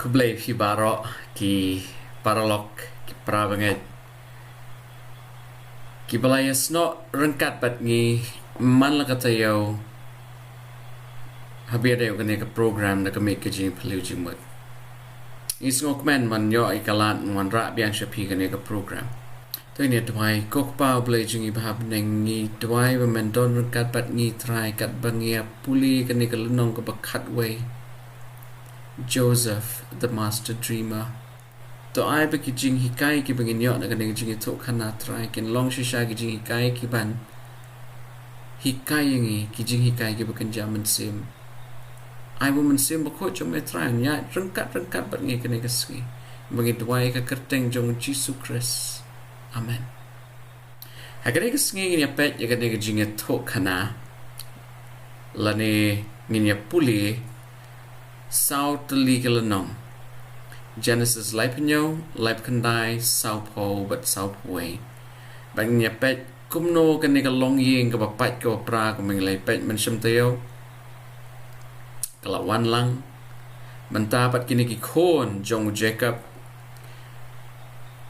Kublai fi barok ki paralok ki prabanget ki balaya snot rengkat bat ngi man la katayo habia deu kene ka program na ka make Jingiaphylliew Jingmut is ngok men man yo ikalan man ra biang shapi kene ka program to ni twai kok pa blai jingi bahab nengi twai ba men don rengkat bat ngi try kat bangia puli kene ka lunong ka bakhat way Joseph, the master dreamer. To ai ba ki jing hikai ki bangin yo na kaneng jing ito kana try kin long shisha ki jing hikai ki ban hikai ngi ki jing hikai ki bakan jaman sim. Ai woman sim ba ko jom me try nya rengkat bat ngi kaneng kasngi. Bangin tuai ka kerteng jong Jesus Christ. Amen. Hakane kasngi ni apet ya kaneng jing ito kana lani nginya puli South legal nong Genesis livestream live kandai South Pole but South Way bang nya pet kumno kan ni ka long yeng ka bapat ka pra ka ming lai pet man sham tayo kala Wallang manta pat kini ki khon jong Jacob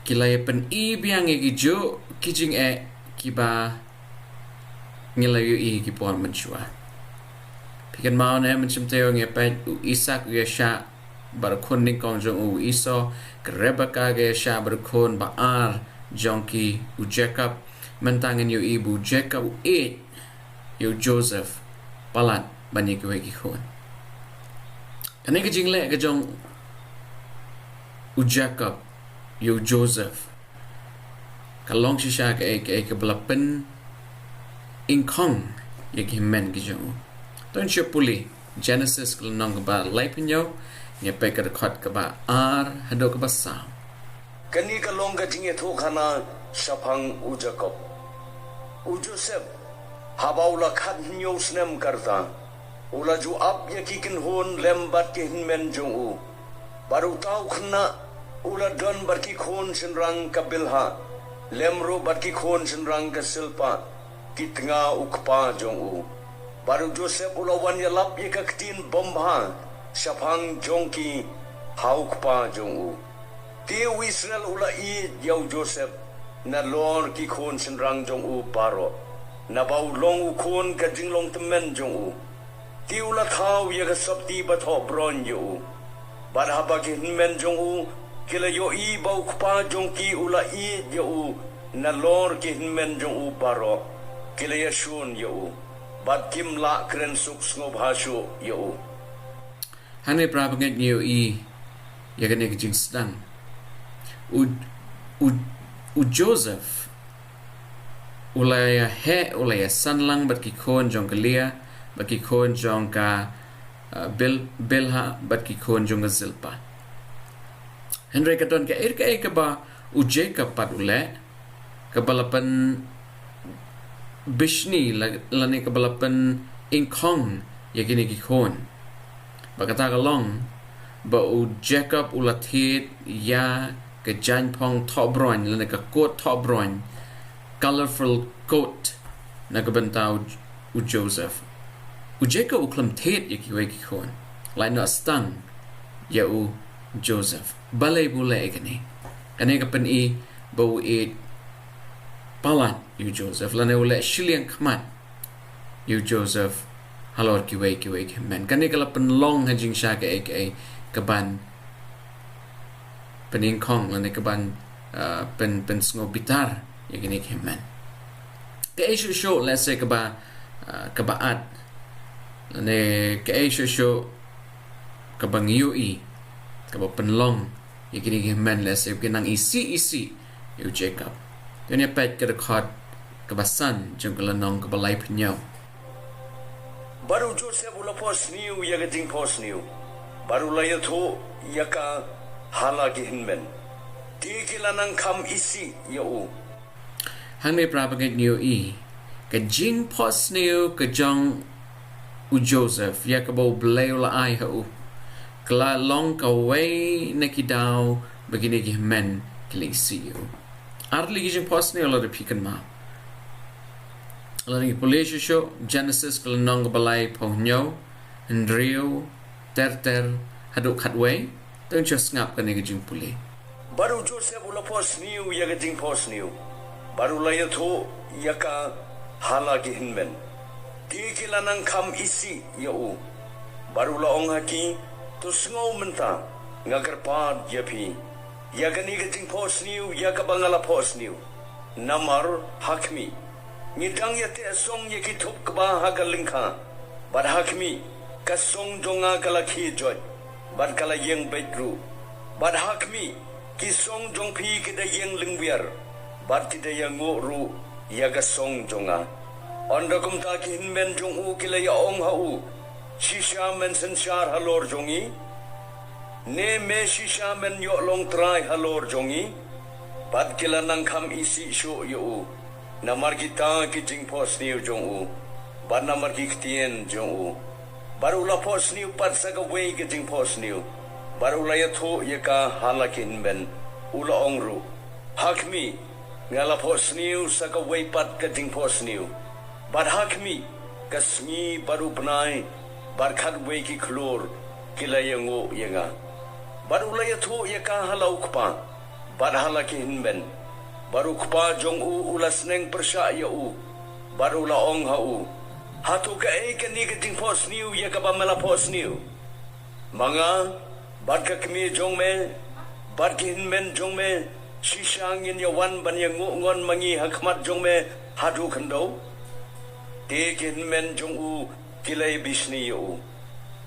kilai pen i biang ki jo kijing e ki ba ngilayu i ki pon man shua Pikan mau ne macam teo ngepet u Isak u Yesha berkon ni kong jong u Iso Rebecca ge Yesha berkon baar jongki u Jacob mentangan yu ibu Jacob u yu Joseph palat bani ke wegi kon kane ke jingle ke jong u Jacob yu Joseph kalong shisha ke belapen ingkong ye ki men ke jong Don't you puli Genesis kalau nong keba livestream ni pe ka record keba ar hado keba sound kani ka long ka jinge tho khana shapang u Jacob u Joseph habaula khat nyo snem karta ula ju ab ya kikin hon lembat ke hinmen jong u baru tau khna ula don bar ki khon sinrang ka bilha lemro bar ki khon sinrang ka silpa kitnga ukpa jong u Baru Joseph ulawan ya lap ye kaktin bomba syapang jongki hauk pa jongu. Tiu Israel ula I yau Joseph na lor ki khon senrang jongu paro. Na bau long u khon ka jinglong temen jongu. Tiu la thau ye ka sabti batho bron yo. Bar haba ki men jongu kila yo I bau pa jongki ula I yo na lor ki men jongu paro. Kila ya shun yo. Bat kim la kren suk snob hasyo yo. Hane prabanget niyo I ya kane ke jing sedang u Joseph ulaya he ulaya sanlang bat ki khon jong kalia bat ki khon jong ka belha bat ki khon jong zilpa Henry katon ka ka ba u Jacob pat ule ka balapan Bishni lani kabalapan ingkong ya gini gikon. Bagata kalong ba u Jacob ulatit ya ke janpong tobroin lani ka coat tobroin colorful coat na kabantau u Joseph. U Jacob uklam tit ya kiwe gikon. Lain na stang ya u Joseph. Balay bule gani. Kani kapan I ba u palan yu Joseph lane ule shiliang kmat yu Joseph halor kiwe men kani kala penlong hajing sha ke kaban pening kong lane kaban pen sngo bitar ya gini men ke show let's say kabaat lane ke show kabang UI kaba penlong ya gini men let's say kinang isi yu Jacob Kanya pet ke record kebasan jong kelenong ke balai penyau. Baru Joseph Nongphohsniew ya ke Jingiaphylliew. Baru la ya tho ya ka hala ki hinmen. Ti kilanang kam isi ya u. Hang me prabanget niyo I ke Jingiaphylliew ke jong u Joseph ya ke bau belay la ai ha u. Kala long ka way nakidau begini ki men klisi u. Arli Jingiaphylliew la pikan ma. Lani Polish show Genesis kalau nong balai Nongphohsniew Hendrio terter haduk hadway Tang just ngap kan ke jing puli. Baru Joseph Nongphohsniew ya ke Jingiaphylliew. Baru laya tho ya ka hala ki hinmen. Kikila nang kam isi ya u. Baru la ong haki tu sngau menta ngagar pad ya pi. Ya ka ni ke Jingiaphylliew ya ka Nongphohsniew. Namar hakmi. Ngidang ya te song ya ki thup kba ha ka lingkha. Bad hakmi ka song jonga kala khi joy. Bad kala yeng bedru. Bad hakmi ki song jong pi ki da yeng lingbiar. Bad ki da yang ru ya ka song jonga. Onda kum ta ki hinmen jong u ki la ya ong ha u. Shisha men sanshar halor jongi. Ne me shisha men yo long try halor jongi. Bad kila nang kam isi sho yo u. Namar kita ki Jingiaphylliew jong u. Bad namar ki ktien jong u. Baru Nongphohsniew pat sa ka way ki Jingiaphylliew. Baru la ya tho ya ka hala ki hinmen. Ula ongru. Hakmi nga Nongphohsniew sa ka way pat ka Jingiaphylliew. Bad hakmi ka sngi baru benai. Bad khat way ki klor kila ya ngo ya nga. Baru la ya tho ya ka hala ukpa. Bad hala ki hinmen. Baru kupa jong u ulas neng persya ya u. Baru la ong ha u. Hatu ka ka ni ka Jingiaphylliew ya ka ba Nongphohsniew. Mga bad ka kmi jong me. Bad ki hinmen jong me. Shisang yin ya wan ban ya ngon mangi hakmat jong me. Hatu kando. Te ki hinmen jong u kilay bisni ya u.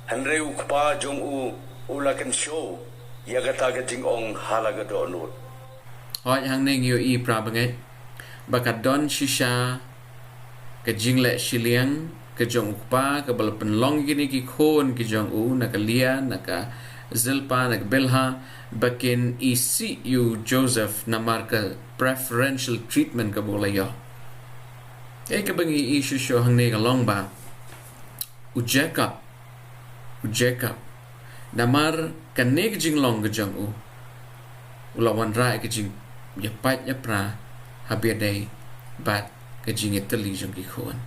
Hanre u kupa jong u ulakan show. Ya ka ta ka jingong halaga doonut. Oi hang neng yo i pra bangai. Bakat don shisha ke jing le shiliang ke jong ukpa ke bal penlong gini ki khon ki jong u na ka lia na ka zilpa na ka belha bakin isi yu Joseph na marka preferential treatment ka bola yo. Ka bangi i shisho hang neng along ba. Jacob namar ka neg jing long ke jong u. Ulawan rai ke jing ya pat ya pra habiadai bat ke Jingiaphylliew jong ki khon.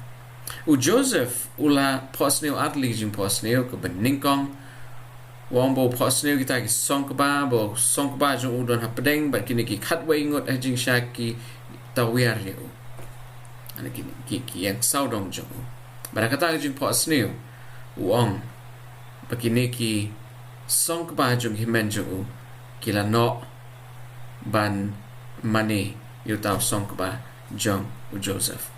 Joseph Nongphohsniew atli Jingiaphylliew ke beningkong wombo Nongphohsniew kita ki song ba bo song ba jong udon ha pedeng bat kini ki khatway ngot jing shaki tawiar ye u. Ana ki yang saudong jong u. Barakata ke Jingiaphylliew uong bakini ki song ba jong himen jong u kila no ban mani yu tau song ba jong u Joseph.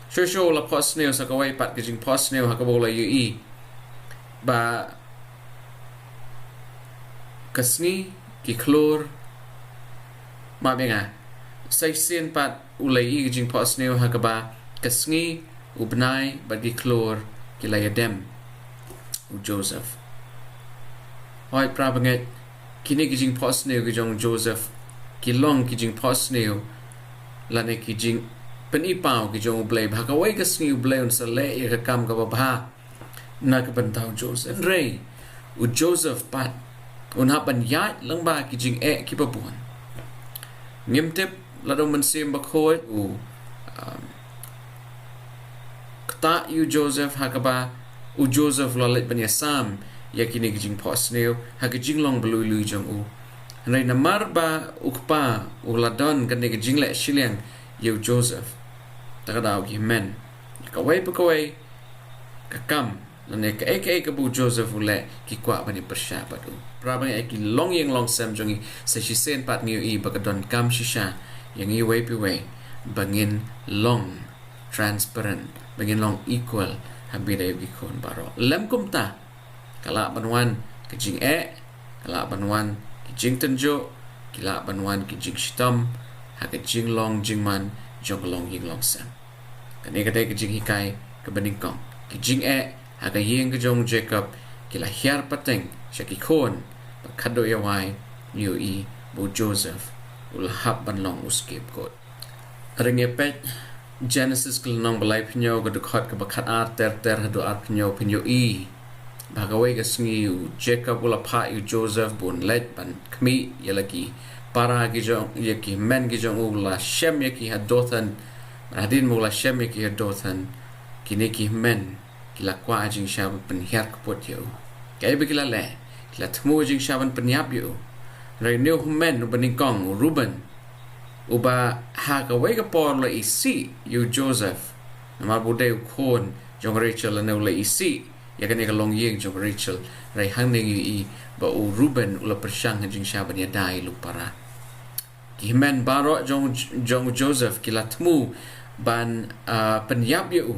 Sure Nongphohsniew sa kaway pat ke Jingiaphylliew ha kabola yu i ba kasni ki klor ma benga sai sin pat ulai i ke Jingiaphylliew ha ka ba kasni ubnai ba ki klor ki la yadem u Joseph. Oi pra bangai kini ke Jingiaphylliew ke jong Joseph ki long ki Jingiaphylliew lane ki jing penipau ki jong blay ba ka wai ka sngi blay un sa le e ka kam ka ba na ka bantau Joseph rei u Joseph pat un ha ban ya lang ba ki jing ki ba buan ngim tep la do man sim ba khoi u kta yu Joseph ha ka ba u Joseph la let ban ya sam ya kini ki Jingiaphylliew ha ka jing long blui lui jong u Rai namar ba ukpa uladon kan ni jing le shiliang yu Joseph takadaw ki men kawai pa kawai kakam lane ka ka bu Joseph ule ki kwa bani persya padu prabang ki long yang long sam jongi sa shi sen pat niu i bakadon kam shisha yang i wai pi wai bangin long transparent bangin long equal habida yu kon baro lem kumta kala banwan ke jing kala banwan jing tenjo kila banwan ki jing shitam ha ke jing long jing man jong long ying long sam kane kadai ke jing hikai ke beningkong ki jing ha ke yeng ke jong Jacob kila hiar pateng shaki khon ba khado ya wai yu i bo Joseph ul hab ban long uskip kot ringe pet Genesis kil nong balai pnyo ko dukhat ke bakhat ar ter hado ar pnyo i bagawai ka sngi Jacob ula pha yu Joseph bun let ban kmi yalaki para ki jong yaki men ki jong ula shem yaki hadothan radin mula shem yaki hadothan kini ki men kila kwa jing shab pen hiar kapot yo kai bikila le kila temu jing syaban penyap yu rai new men ubaningkong Ruben uba ha ka wei ka por la isi yu Joseph nama bude ukon jong Rachel la la isi ya kan ka long yeng jong Rachel rai hang ning i ba u Ruben ula persyang jing syaban ya dai lu para ki men baro jong Joseph kila temu ban penyap yu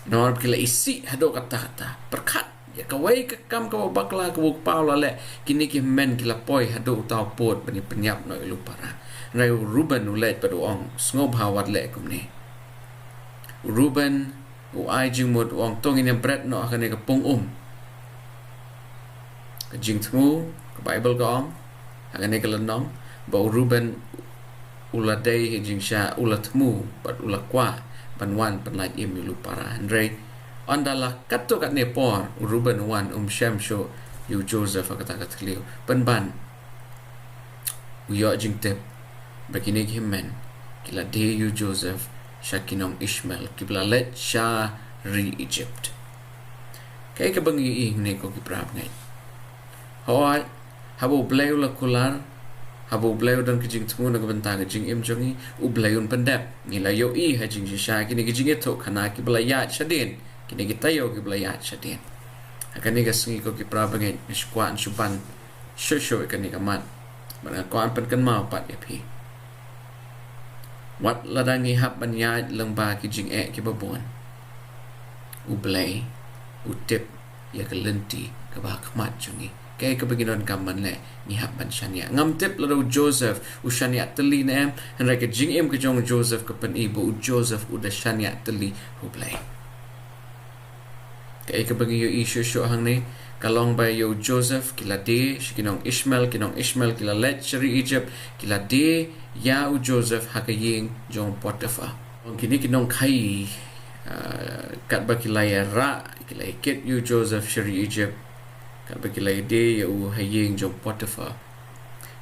nor kila isi hado kata-kata perkat ya kawai ke kam ka bakla ka buk paula le kini ki men kila poi hado tau pot bani penyap no ilu para rai Ruben ulet padu ong sngop hawat le kumni Ruben u ai jingmut ong tong in bread no akan ka pung ka jing tmu ka Bible ka ong akan ka lenong ba Ruben ula dei jing sha ula tmu bat ula kwa panwan panlait im lu para Andre andala katto kat nepor Ruben wan Shem sho yu Joseph kata Curtesy panban uyo jing tep begini himen kila de yu Joseph shakinong Ishmael kibla let sha ri Egypt kay kabangi ing ne ko kiprap ngai hoy habo bleu la kular habo bleu dan kijing tmu na benta kijing im jongi u bleun pendep nila yo i ha jing sha kini kijing eto khana ki blayat shadin kini kita yo ki blayat shadin akani ga singi ko ki prabangai miskwan suban shosho akani ga mat mana kwan pen kan mau pat ya pi wat ladangi hab ban ya lengba kijing ki babon u blay u tip ya ka lenti ka ba khmat jongi kay kabaginon kaman le ni haban shania ngam tip lo Joseph u shania tali nem and like jing im ka jong Joseph ka pan ibo u Joseph u da shania tali hu play kay kabagi yo issue sho hang ni kalong ba yo Joseph kila de shikinong Ishmael kila let shari Egypt kila de ya u Joseph hakaying jong Potiphar ong kini kinong kai kat ba kila ya ra kila iket you Joseph shari Egypt kat ba kila de ya u haying jong Potiphar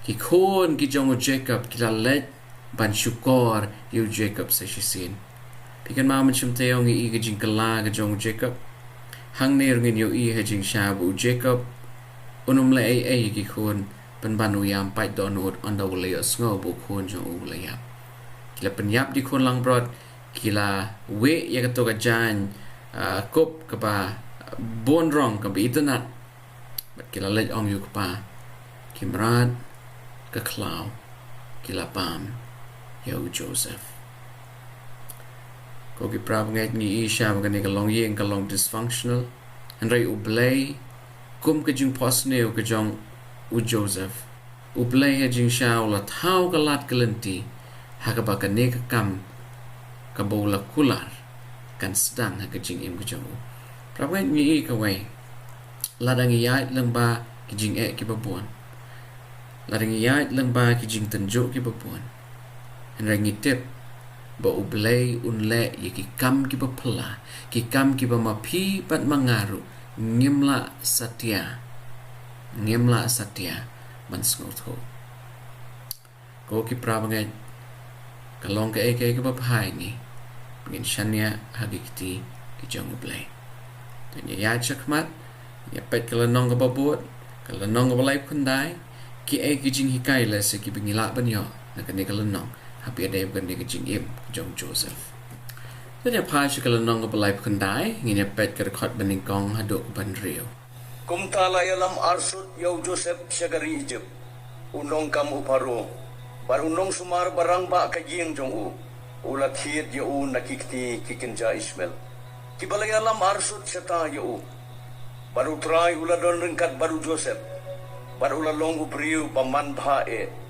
ki kon ki jong Jacob kila let ban syukor you Jacob sa shisin pikan ma man chim tayong i ga jing kala ga jong Jacob hang ne ngin yo i ha jing sha bu Jacob unum le ai ki kon pan ban u yam pai don ud on da le sngo bu kon jong u le yam kila penyap di kon lang brod kila we ya ka to ga jan kop ka ba bon rong ka bi tanat bat kila let ong yu ka pa kimrad ka klaw kila pam yo Joseph ko ki prab ngai ni isha ma ka long yeng ka long dysfunctional and rai ublay kum ka jing Nongphohsniew ka jong u Joseph ublay ha jing sha la thau ka lat kalenti ha ka ba ka ne ka kam ka bola kular kan sedang ha ka jing im ka jong prab ngai ni ka wai ladang yai lang ba ki jing ki babuan ladang yai lang ba ki jing tanjo ki babuan and rai ngitip ba ublay unle ki kam ki bapla ki kam ki ba mapi pat mangaru ngimla satya man snotho ko ki prabangai kalong ka ek ba phai ni ngin shania hagikti ki jong ublay tanya ya chakmat ya pet kala nong ka babot kala nong ka balai kundai ki ek ki jing hikai la se ki bingila banyo na ka kala nong happy ada bukan dia kecing im jong Joseph jadi apa sih kalau nong belai kundai ngine pet ke rekod beningkong haduk ban rio kum tala yalam arsut yo Joseph syagari Egypt unong kam uparo bar unong sumar barang ba kajing jong u ulat hit yo u nakikti kikinja Ishmael kibalay yalam arsut seta yo u baru try uladon ringkat baru Joseph baru ulalong ubriu paman bhae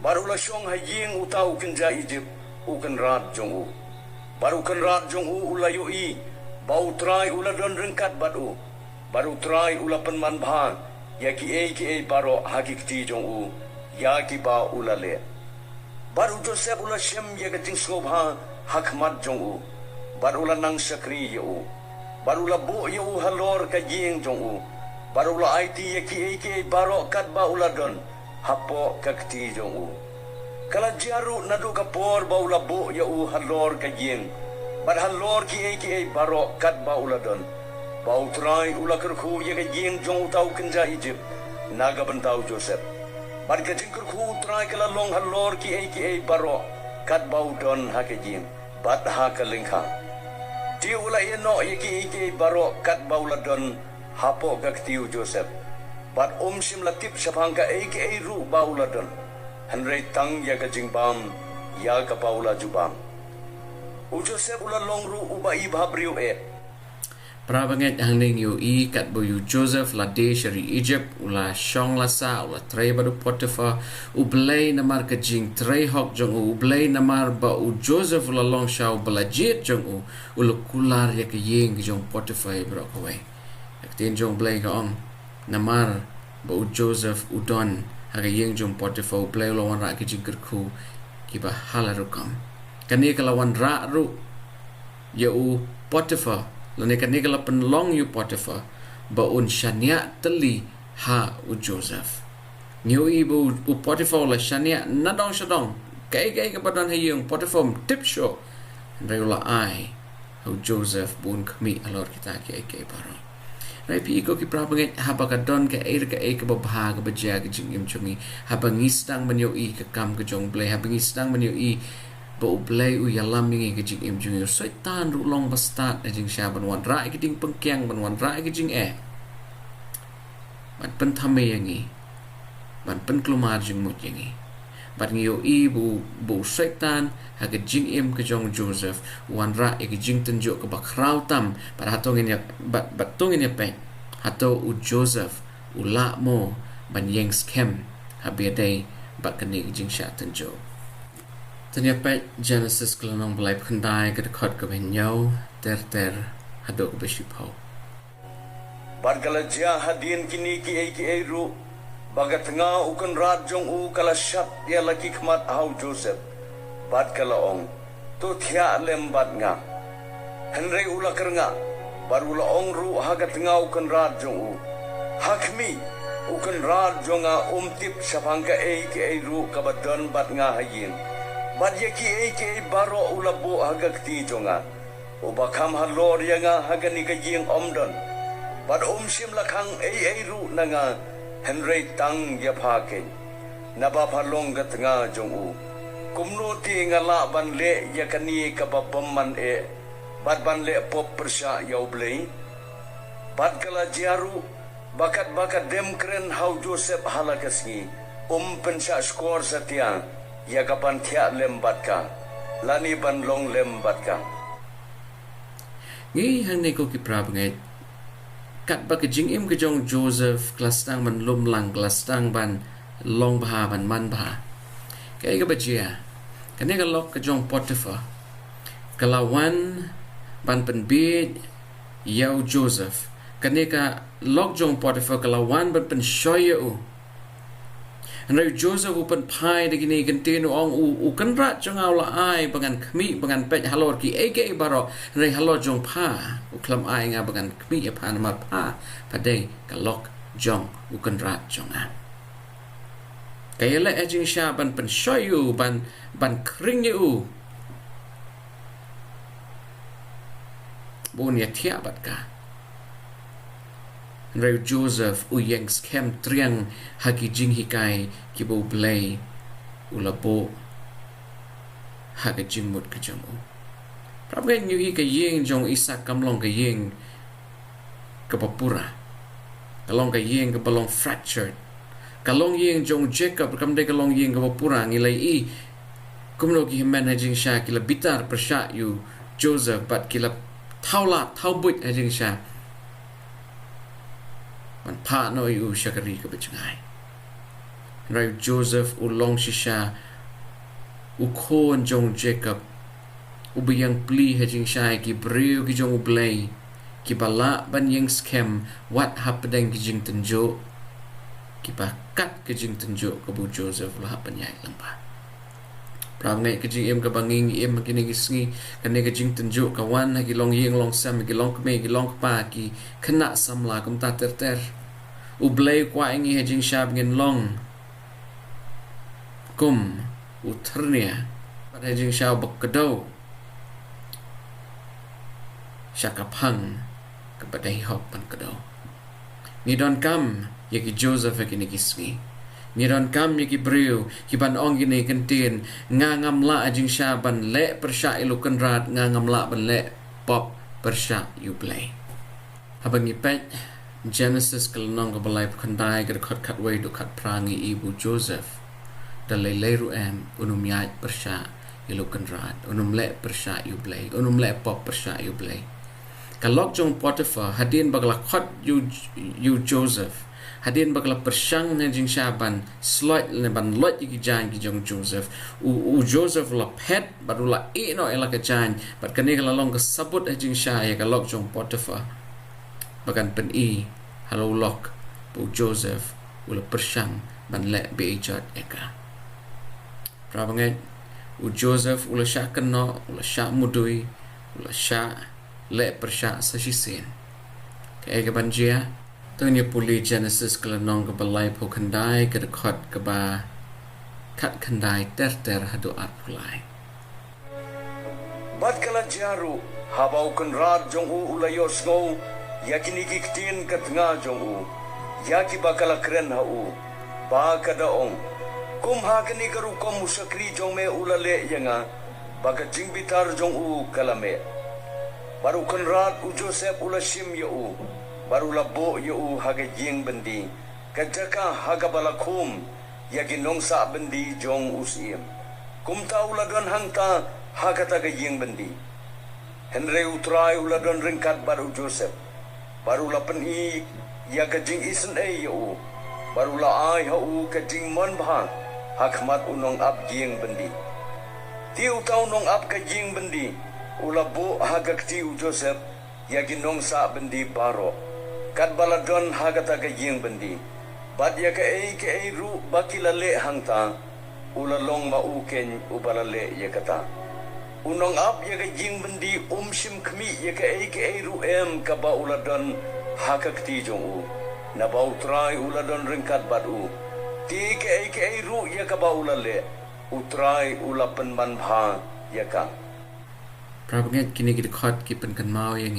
baru la syong haying utau kenja Egypt ukan rat jong u baru kan rat jong u ulayo i bau try ula don ringkat badu baru try ula penman bha ya ki e baro hakikti jong u ya ki ba ula le baru Joseph ula shem ya gating sobha hakmat jong u baru la nang sakri yo baru la bo yo halor ka jing jong u baru la IT ya ki e baro kat ba ula don hapo kakti jong u kala jaru nadu kapor baula bo ya u halor kajing bar halor ki baro kat baula don bau trai ula kerku ye ke jing jong tau kenja Egypt naga bentau Joseph bar ke jing kerku trai kala long halor ki ai baro kat bau don ha ke jing bat ha ke lingkha ti ula ye no ye ki baro kat bau la don hapo ka tiu Joseph bat sim la tip sapang ka ai ru bau la don hanrei tang ya ke jing bam ya ka bau la jubam u Joseph ula long ru uba i bhabriu Prabanget hangning yu kat bo yu Joseph la de shari Egypt ula shong la sa ula tray badu Potiphar ublay namar ka jing tray hok jong ublay namar ba u Joseph ula long shaw bala jet jong ula kular ya ka yeng jong Potiphar bro kawai aktin jong blay ka ong namar ba u Joseph udon haga yeng jong Potiphar ublay ula wan ra ka jing kerku ki ba halarukam kani kala wan ra ru ya u Potiphar lani kanigala penlong yu Potiphar ba un shania teli ha u Joseph nyu ibu u Potiphar la shania nadong shadong kai ka badan hayung Potiphar tip show reula ai u Joseph bun kmi alor kita kai paro rai pi ko ki prabanget haba ka don ka ka babha ka baja ka jingim chungi haba ngisdang manyo i ka kam ka jong blay haba ngisdang manyo i ba ublay u yalam mingi ka jing im jung soitan ru long bastat na jing sha ban wan ra ki ding pengkyang ban wan ra ki jing ban pen thame yangi ban pen klumar jing mut yangi ban ngi i bu soitan ha ka jing im ka jong Joseph wan ra ki jing tenjo ka ba kraw tam par hatong in ya bat tong in ya pe hato u Joseph u la mo ban yeng skem ha be day ba ka ni jing sha tenjo Tanya pet Jenesis kelanong belai pendai ke dekat ke benyau ter hadok besyupau. Barkala jia hadin kini ki ru bagat nga ukan rat jong u kala shat ya laki khmat hau Joseph bat kala ong to thia lem bat nga henrei ula kernga barula ong ru hagat nga ukan rat jong u hakmi ukan rat jonga tip sapangka ki ru kabadon bat nga hayin bat ye ki baro ulabo hagak ti jonga ubakam halor yanga hagani ka jing omdon bat sim lakhang ru nanga henrei tang ya phake naba phalong gat nga jong u kumno ti ngala ban le ya kani ka babam man bat ban le pop persha yau blei bat kala jaru bakat dem kren hau Joseph halakasni pensha skor satya ya kapan thia lembat ka lani ban long lembat ka ngi hang ne ko ki prabanget kat ba ka jing im ka jong Joseph klastang ban lum lang klastang ban long bha ban man bha kai ka bajia kane ka lok ka jong Potiphar kalawan ban pen bid yau Joseph kane ka lok jong Potiphar kalawan ban pen shoyu Henry Joseph upan pai de gini gentenu ong u kanra jong aula ai bangan kmi bangan pet halor ki eke baro Henry halor jong pa u klam ai nga bangan kmi ya pa namar pa pade kalok jong u kanra jong a kayela ejing sha ban pen shoyu ban kring yu bon ya tia bat ka Reu Joseph u yang skem triang haki jing hikai ki bo blay u labo haki jingmut ka jong u Prabgen yu i ka yeng jong Isak kamlong ka yeng ka papura kalong ka yeng ka balong fractured kalong yeng jong Jacob kamde kalong yeng ka papura ngilai i kumno ki himen hajing sha kila bitar persha yu Joseph bat kila taubuit hajing sha man pa no yu shakari ka bichangai Rai Joseph u long shisha u khon jong Jacob u biyang pli hajing shai ki breu ki jong u blay ki bala ban yang skem wat hapdeng ki jing tenjo ki pa kat ki jing tenjo ka bu Joseph la hapanyai lampa prangai ki jing em ka banging em kini gisngi kane ka jing tenjo ka wan ha ki long yeng long sam ki long kme ki long pa ki khna samla kum ta ter u blay kwa ingi hajing shab ngin long kum u thrnia pat hajing shab bakdo shakapang kepada hihop pan kedau. Ni don kam yaki Joseph yaki nikisngi. Ni don kam yaki Briu kiban ong gini kentin ngangam la ajing syaban le persya ilu kenrat ngangam la ban le pop persya yu play. Habang ipet Genesis kelenong kebalai kandai kedekat katway dukat prangi ibu Joseph dalai leru unum Miej persya ilu kenrat unum le persya yu play unum le pop persya yu play. Kalok jong Potiphar hadin bagla khot yu Joseph hadin bagla persyang na jing syaban slot le ban lot ki jan ki jong Joseph u Joseph la pet baru la no ela ke jan bat kani kala long ke sabut jing syaya kalok jong Potiphar bagan pen halo lok bu Joseph ula persyang ban le be ijat eka prabangai u Joseph ula syak kena ula syak mudui ula syak le persya sasisen ke banjia tanya puli Genesis kelenong ke balai po kandai ke dekat ke ba kat kandai ter hadu pulai bad kala jaru habau kenrat jong ulayos go yakini kiktin ke tengah jong yaki bakala keren ba kadaong kum hakini karu kom musakri jong me ulale yanga baka jingbitar jong kalame baru kenrat Joseph ula sim baru labo haga jing bendi kajaka haga balakum yagi nongsa bendi jong usim kum taula don hangta haga taga jing bendi Henry utrai ula don ringkat baru Joseph baru la peni yaga jing isen baru la ai ka jing mon bha hakmat unong ab jing bendi tiu tau nong ab ka jing bendi ula bo haga ktiu Joseph yagi nongsa bendi baro kat baladon haga taga jing bendi bad ya ka ei ru bakila le hangta ula long ma uken ubalale ya kata unong ab ya ka jing bendi sim kmi ya ka ei ru ka ba ula don haga kti jong na ba utrai ula don ringkat badu ti ka ei ru ya ka ba ula le utrai ula penman bha ya ka prabangai kini kita khot ki pen kan mau yang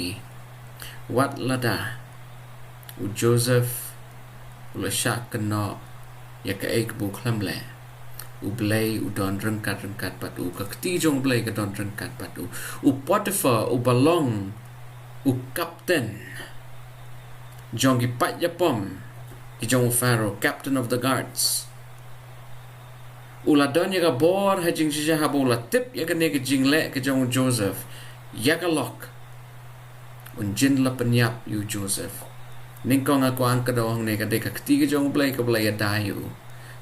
wat lada u Joseph ula syak kena ya ka ek bu khlam le u blay u don rengkat patu ka kti jong blay ka don rengkat patu u Potiphar u balong u captain jong ki pat yapom ki jong Pharaoh captain of the guards ula don yaga bor hajing sija habula tip yaga nega jingle ke jong Joseph yaga lok unjin la penyap yu Joseph ningkong aku angka doang nega deka ketiga jong blay ke blay dayu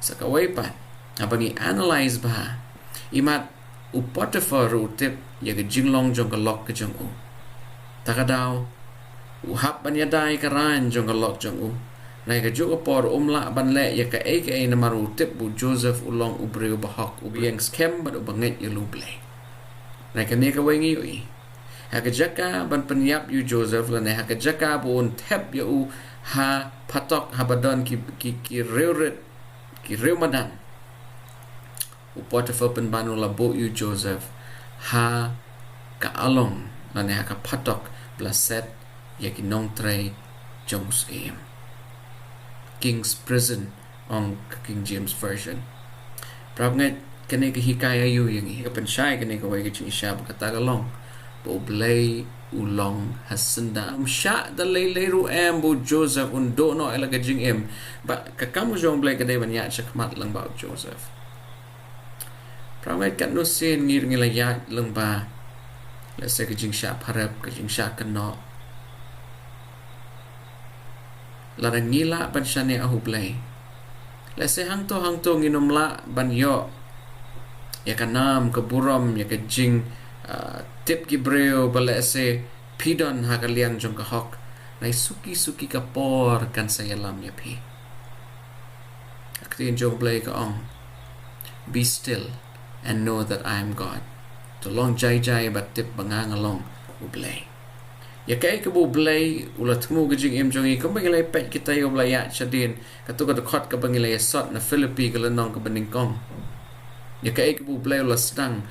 sakawai pan abangi analyze bah imat u Potiphar u tip yaga jinglong jong lok ke jong takadaw u hap ban yadai karan jong lok jong naika juga por umla ban le ya ka na maru tip bu Joseph ulong ubreu bahok ubiang scam ban ubanget yu luble naika ne ka wengi ui haka jaka ban penyap yu Joseph la ne haka jaka bu un tep yu ha patok habadon ki reuret ki reumadan u Potiphar pen banu la bu yu Joseph ha ka along la ne haka patok blaset ya ki nong tre jongs King's Prison on King James Version. Prabangai kani ka hikaya yu yang kapan syai kani ka wai ka ching sya katagalong bo blay ulong hasenda sya dalay leru bu Joseph undo no ela ka jing ba kakamu jong blay kadai banyak chakmat lang ba Joseph. Prabangai kat no sin ngir ngilayat lang ba let's say ka jing sya parap ka jing sya kano larang ngila ban syane ahu blay lese hang to nginom la ban yo ya kanam ke buram ya ke jing tip ki breo balese pidon ha kaliang jong ka hok nai suki ka por kan saya lam ya pi aktin jong blay ka ong be still and know that I am God to long jai bat tip bangang along ublay ya kai ke bu blay ula temu ke jing jongi ko bangilai pet kita yo blaya chadin katu ka khot ka bangilai sot na Philippi ke lenong ke beningkong ya ka ek bu blay la stang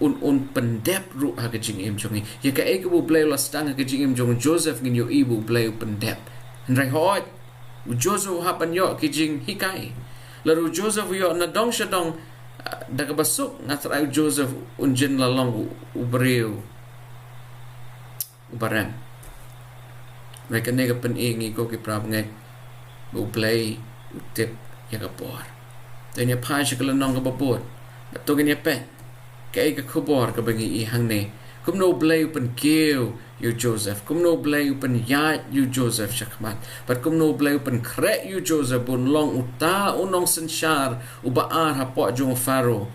un pendep ru ha ke jing em jongi ya ka ek bu blay la stang ha ke jing em jong Joseph ngin yo ibu blay pendep nrai hoi Joseph ha pan yo ke jing hikai lalu Joseph yo na dong shadong daga basuk ngatrai Joseph unjin la long ubreu ubaran mereka nega pen ingi ko ki prab ngai bu play utip ya ka por tanya pai shikala nong ka babot to ganya pen kai ka khobor ka bangi I hang ne kum no play pen keu you Joseph kum no play pen ya you Joseph shakmat but kum no play pen kre you Joseph bun long uta unong senshar uba ar ha po jong faro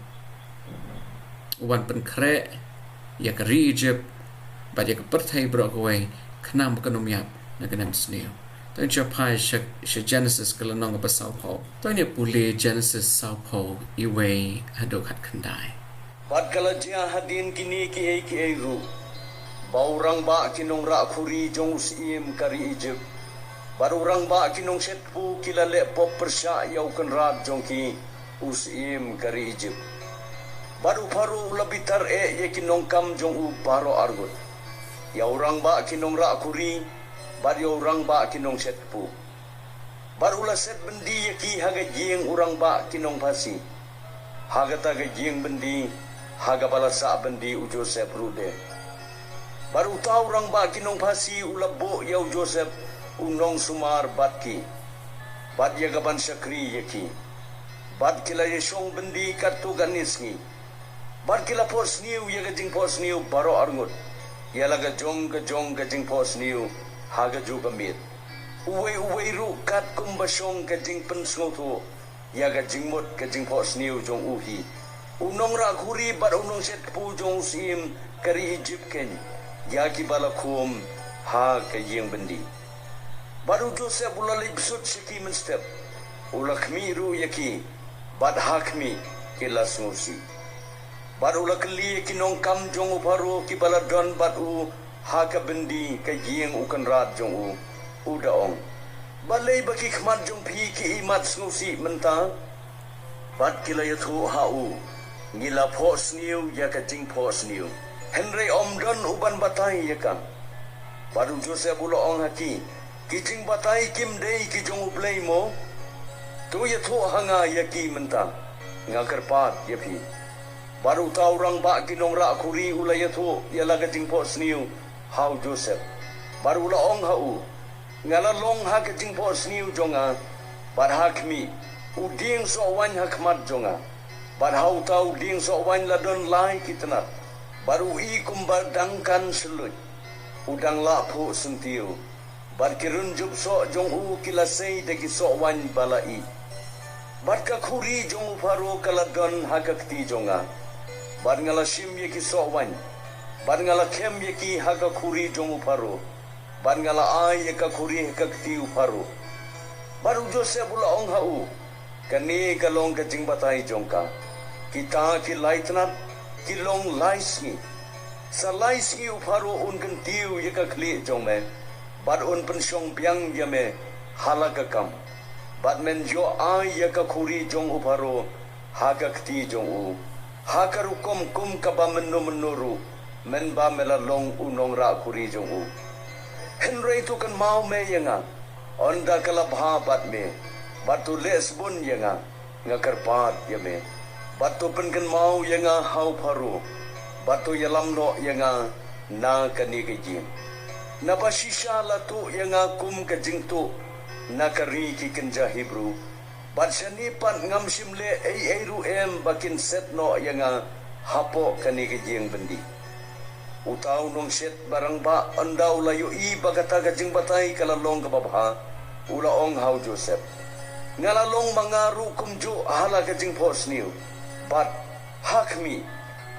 uban pen kre ya ka ri Egypt ba ya ka perthai bro ko wai khnam ka nom yap na ganam snew Don't you pai she Genesis kala nong ba sao po to ni puli Genesis sao po iwe hadok hat kandai Bat kala jia hadin kini ki ei ru baurang ba kinong ra khuri jong sim kari Egypt barurang ba kinong setpu kila le pop persya yau kan rat jong ki usim kari Egypt baru paru labitar ye kinong kam jong u baro argut ya orang ba kinong ra khuri bar yo orang ba kinong setpu baru la set bendi ki haga jing orang ba kinong pasi haga ta ga jing bendi haga bala sa bendi u Joseph rude baru ta orang ba kinong pasi ulabo yau Joseph unong sumar batki bat ya gaban sakri yaki bat kila yesong bendi katu ganisngi bat kila Nongphohsniew ya ga Jingiaphylliew baro arngut ya laga jong ga Jingiaphylliew haga juga mit uwe ru kat kumbasong ka jing pensngoto ya ga Jingmut ka Nongphohsniew jong uhi unong ra khuri bar unong set pu jong sim kari Egypt ken ya ki balakum ha ka yeng bendi baru Joseph ulali bisut seki menstep ulakmi ru yaki bad hakmi kilas ngursi baru ulakli kinong kam jong uparu ki baladon badu haka bendi ka yeng ukan rat jong u daong balai baki khmat jong phi ki imat snusi menta bat kila yathu hau ngila Nongphohsniew ya ka Jingiaphylliew Henry omdon uban batai ya ka baru Joseph uloong haki ki jing batai kim dei ki jong ublei mo tu yathu hanga ya ki menta ngakar pat ya phi baru tau orang ba kinong ra khuri ulay yathu ya laga Nongphohsniew how Joseph baru laong hau ngala long ha ka Nongphohsniew jonga bar hakmi uding so wan hakmat jonga bar hau tau ding so wan ladon lai kitnat baru I kumbar dangkan selut udang la phu sentiu bar kirun jup so jong u kilasei degi so wan balai bar ka khuri jong faro kaladon hakakti jonga bar ngala sim ye ki so wan bar ngala khem ye ki haka khuri jong faro bar ngala ai ye ka khuri hakakti faro baru Joseph ulaong hau kani kalong ka jingbatai jongka kita ki laitnat ki long laisni sa laisni faro un kan tiu ye ka khli jongme bad un pensyong biang yame halaka kam bad men jo ai ye ka khuri jong faro hakakti jong u hakaru kum ka ba menuru men ba mela long unong ra khuri jong u Henry tu kan mau me yenga onda kala bha bat me batu lesbon yenga ngakar pat yame batu pen kan mau yenga hau paru batu yalam no yenga na kani gejim na basisha la tu yenga kum ka jingtu na kari ki kenja Hebrew bat shani pan ngam simle ei ru em bakin set no yenga hapo kani gejing bendi utau nong set barang ba andau layu I bagata gajing batai kala long ka babha ula ong hau Joseph ngala long mangaru kumju hala ka Nongphohsniew bat hakmi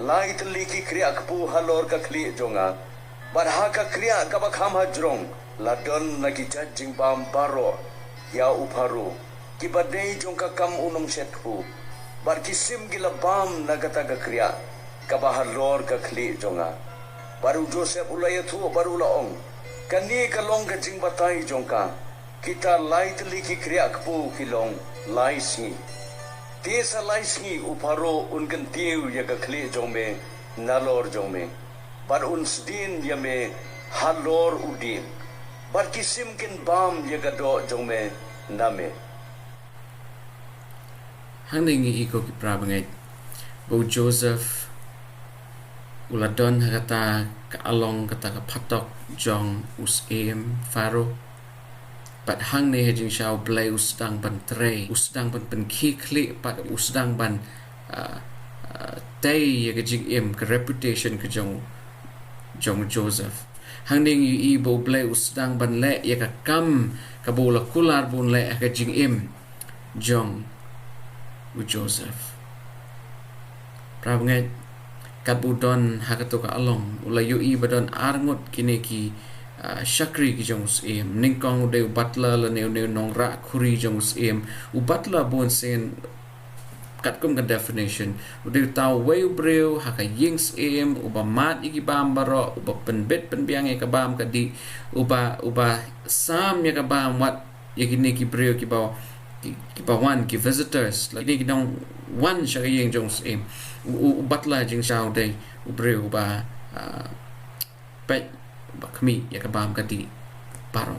lait liki kriya kpu halor ka khli jonga bat haka kriya ka bakham hajrong ladon nagi jing bam baro ya upharu ki badei jong ka kam unong sethu bar kisim gila bam nagata ka kriya ka bahalor ka khli jonga baru Joseph ulayathu baru laong kani ka long ka jingbatai jongka kita light liki kriya kpu kilong laisi Desa laisngi uparo unkan tiu ya ka kli jome nalor jome. Bar unsdin ya me halor udin. Bar kisim kin bam ya ka do jome name. Hang ningi iko ki prabangai Bo Joseph uladon kata ka along kata ka patok jong usem faro pat hang ne hejing shao blai usdang ban tre usdang ban pen kikli pat usdang ban tay ya ka jing em ka reputation ka jong Joseph hang ning i bo blai usdang ban le ya ka kam ka bo la kular bun le ka jing em jong Joseph Prabangai kat budon hakato ka along ulayu i badon arngot kini ki shakri ki jong em ningkong de batla la neu nongra khuri jong em u batla bon sen kat kum ka definition ude taw way breu haka yings em uba mat iki bam baro uba penbet penbiang e ka bam ka di uba sam ya ka bam wat yakini ki breu ki baw wan ki visitors like ni dong wan shaka yeng jong em u batla jing shao de u breu ba pet ba kmi ya ka bam ka di paro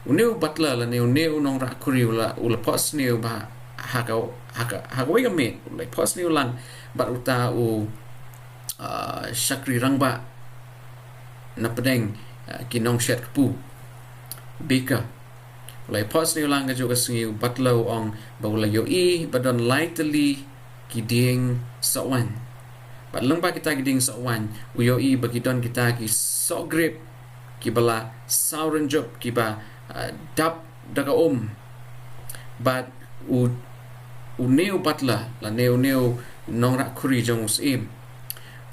uneu batla la neu nong ra khuri ula Nongphohsniew ba haka wega me like Nongphohsniew lang ba uta u shakri rangba na pedeng kinong shet pu bika Nongphohsniew lang ka juga singiu batlo ong baula yo I badon lightly kiding sawan badlang ba kita kiding sawan uyo I bagidon kita ki so grip ki bala sauren job ki ba dap daga but u neu batla la neu nongra khuri jong usim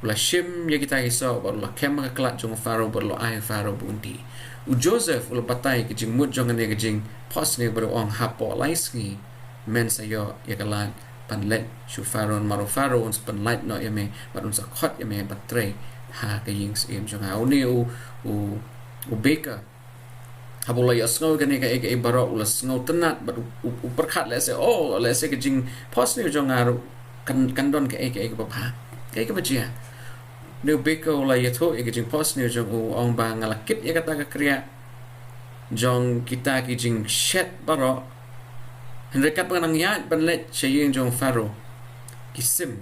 ula shim ya kita iso badla kem ka klat jong faro badlo ai faro bundi u Joseph ula patai ki jingmut jong ne ki jing Nongphohsniew bro ong hapo laisngi men sayo ya kalan panlet shu faron maro faro uns panlight no yame but uns khot yame batre ha ka yings em jong ha uni u beka habula ya sngo gane ka e baro ula sngo tenat but u perkhat le se le se ki jing Nongphohsniew jong aru kan don ka e ba ka bajia New beko la yato e jing Nongphohsniew jong u ong ba ngalakit ya kata ka kriya jong kita ki jing shet baro henrekat penganang yat banlet shaying jong faro kisim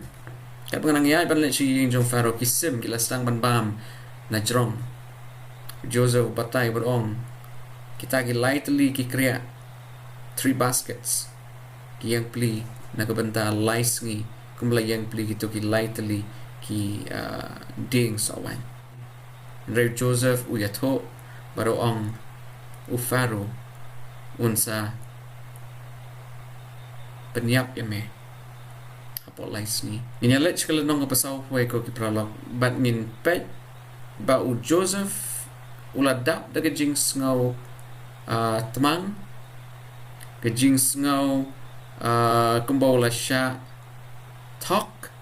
kat penganang yat banlet shaying jong faro kisim kila stang ban bam na jrong Joseph batai berong kita ki lightly ki kriya 3 baskets ki yang pli na kabenta laisngi kumla yang pli gitu ki lightly ki ding sawan Re Joseph uyato baro ong ufaro unsa penyap yame apo laisni ini lech kala nong pasau way ko ki pralog but min pet ba u Joseph ula dap daga jing ngau temang ke jing ngau kumbaula sha talk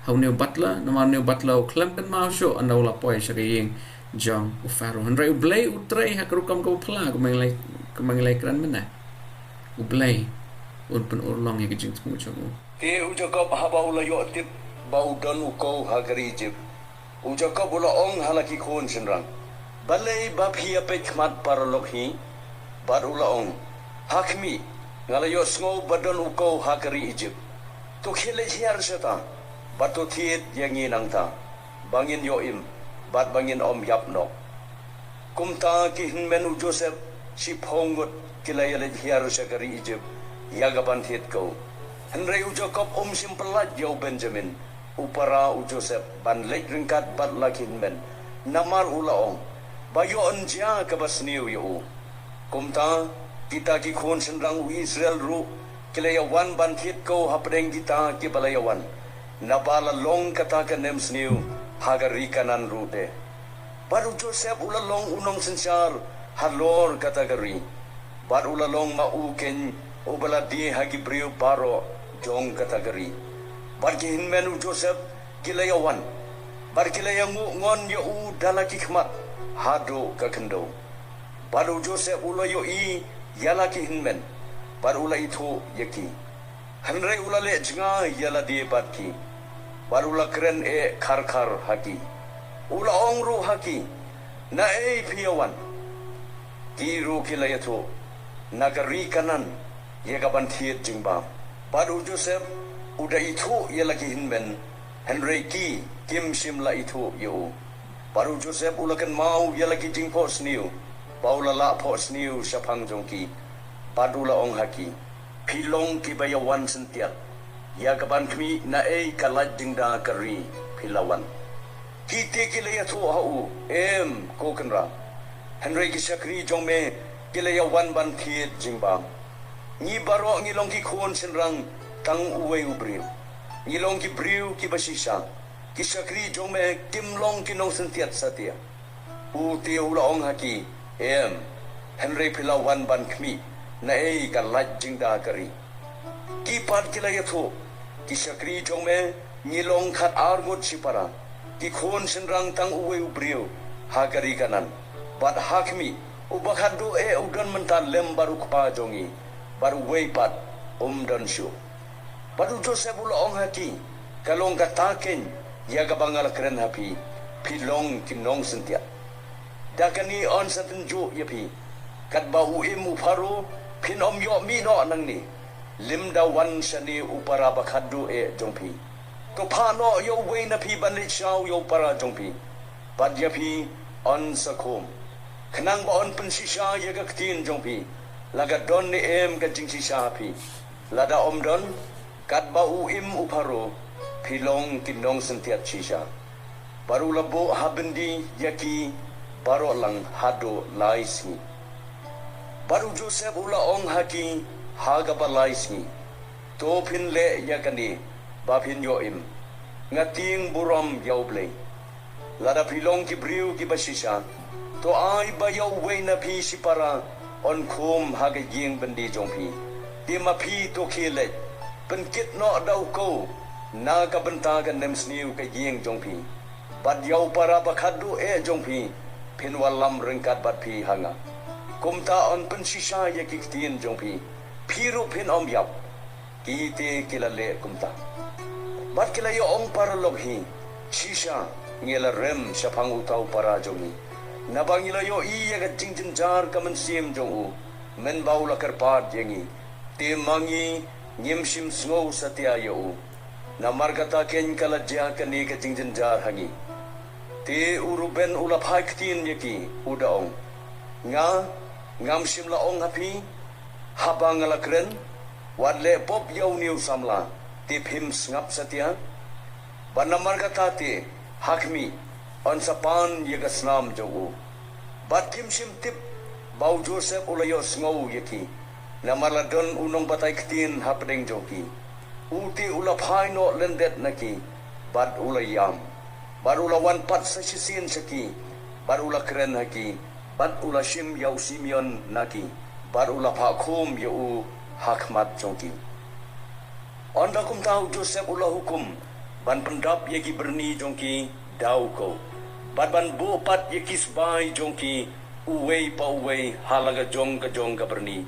how new butler no new butler klam kan mau show andaula poi shaging jong ufaro handrai ublay utrei hakrukam ko pla ko manglay kran mena ublay un pen urlong ya jing tmu chogo te ujakop habaula yo tip baudan uko hagari jib ujakop ula ong halaki khon sinrang balai bapi ape khmat parolok hi barula ong hakmi ngalayo sngo badan uko hagari jib to khile hiar seta bato thiet yangi nangta bangin yo im bat bangin om yapno kumta ki hinmenu Joseph si phongot kilayale hiar sakari ijib yagaban thiet ko henrei ujakop simpelat yo Benjamin upara u Joseph ban lek ringkat bat lakin men namar ulaong bayo anja kabasniu yo kumta kita ki khon senrang u Israel ru kilayawan ban thiet ko hapdeng kita ki balayawan nabala long kata ka nemsniu hagari kanan rute baru Joseph ulalong unong sensar halor kategori baru ulalong mauken obaladi hagi brio baro jong kategori barki hinmenu Joseph kilayawan bar kilayangu ngon yo u dalaki khmat hado kakendo baru Joseph ulayo I yalaki hinmen baru ulai itu yaki Henry ula le jinga yala di batki. Barula keren kar haki. Ula ongru haki. Na piawan. Kiru kilayato. Nagari kanan. Yagaban thiet jingbam. Baru Joseph uda itu yala ki hinben. Henry ki kim simla itu yo. Baru Joseph ulakan mau yala ki Nongphohsniew. Baula la Nongphohsniew syapang jongki. Badula ong haki. Pilong ki bayawan sentiat. Ya kaban kami na kalad dingda kari pilawan. Kiti kilaya tu hau ko kenra. Henry ki syakri jongme kilaya wan ban thiet jingbam. Ni baro ngilong ki khon senrang tang uwe ubriu. Ngilong ki briu ki basisa. Ki syakri jongme kimlong ki nong sentiat satia. Uti ulaong haki Henry pilawan ban kami. Na kalad jingda kari. Kipat kilaya tu. Ki syakri jongme ngilong khat argot sipara. Ki khon senrang tang uwe ubriu. Hagari kanan. Bat hakmi. Ubakadu udan mental lem baru kupa jongi. Baru weipat dan syu. Baru Joseph ulaong haki. Kalong kataken. Yaga bangal keren hapi. Pilong kinong sentiat. Dakani on satenju yapi. Kat bau imu paru. Pinom yo mino nang ni. Limda wan shani upara bakadu jongpi. To pano yo way na pi banlit shaw yo para jongpi. Badya pi on sakom. Kanang ba on pensisha yaga ktin jongpi. Laga don ni ka jingsisha pi. Lada don kat bau im uparo. Pilong kinong sentiat shisha. Baru labo habendi yaki baro lang hado laisni. Baru Joseph ulaong haki haga balaisni. To pin le yakani bapin yoim. Ngating buram yauble. Lada pilong ki briu ki basisa. To ay bayaw way na pi si para on kum haga ying bendi jongpi. Di mapi to kilet. Penkit no daw ko. Naga bentagan nemsniu ka ying jongpi. Badyaw para bakadu jongpi. Pinwalam ringkat bat pi hanga. Kumta on pensisa ya kiktiin jongpi. Piru pin yap. Kiti kilale kumta. Bat kilayo ong para loghi. Sisa ngila rem syapang utaw para jongi. Nabangilayo iya ka jingjinjar ka mensim jongu. Menbaw la kerpad yengi. Timangi nyimsim sngow satiayo. Namargata ken kaladya kani ka jingjinjar hangi. Ti uruben ulap haiktin yaki udaong. Ngam simla ong hapi habang ngalakren wadle pop yaw niu samla tip him ngap satya banamar katati hakmi on sapan yagasnam jogu batim sim tip bau Joseph ulayo sngow yaki namaladon unong batay ktin hapdeng joki uti ulap no lendet naki bad ulayam barulawan pat sa sisin saki barulakren haki Bat ula shim yau Simeon naki. Bat ula pakum yau hakmat jongki. Onda kum tahu Joseph ula hukum. Ban pendap yaki berni jongki dau ko. Bat ban bopat yaki sebai jongki. Uwei pa uwei halaga jong ka berni.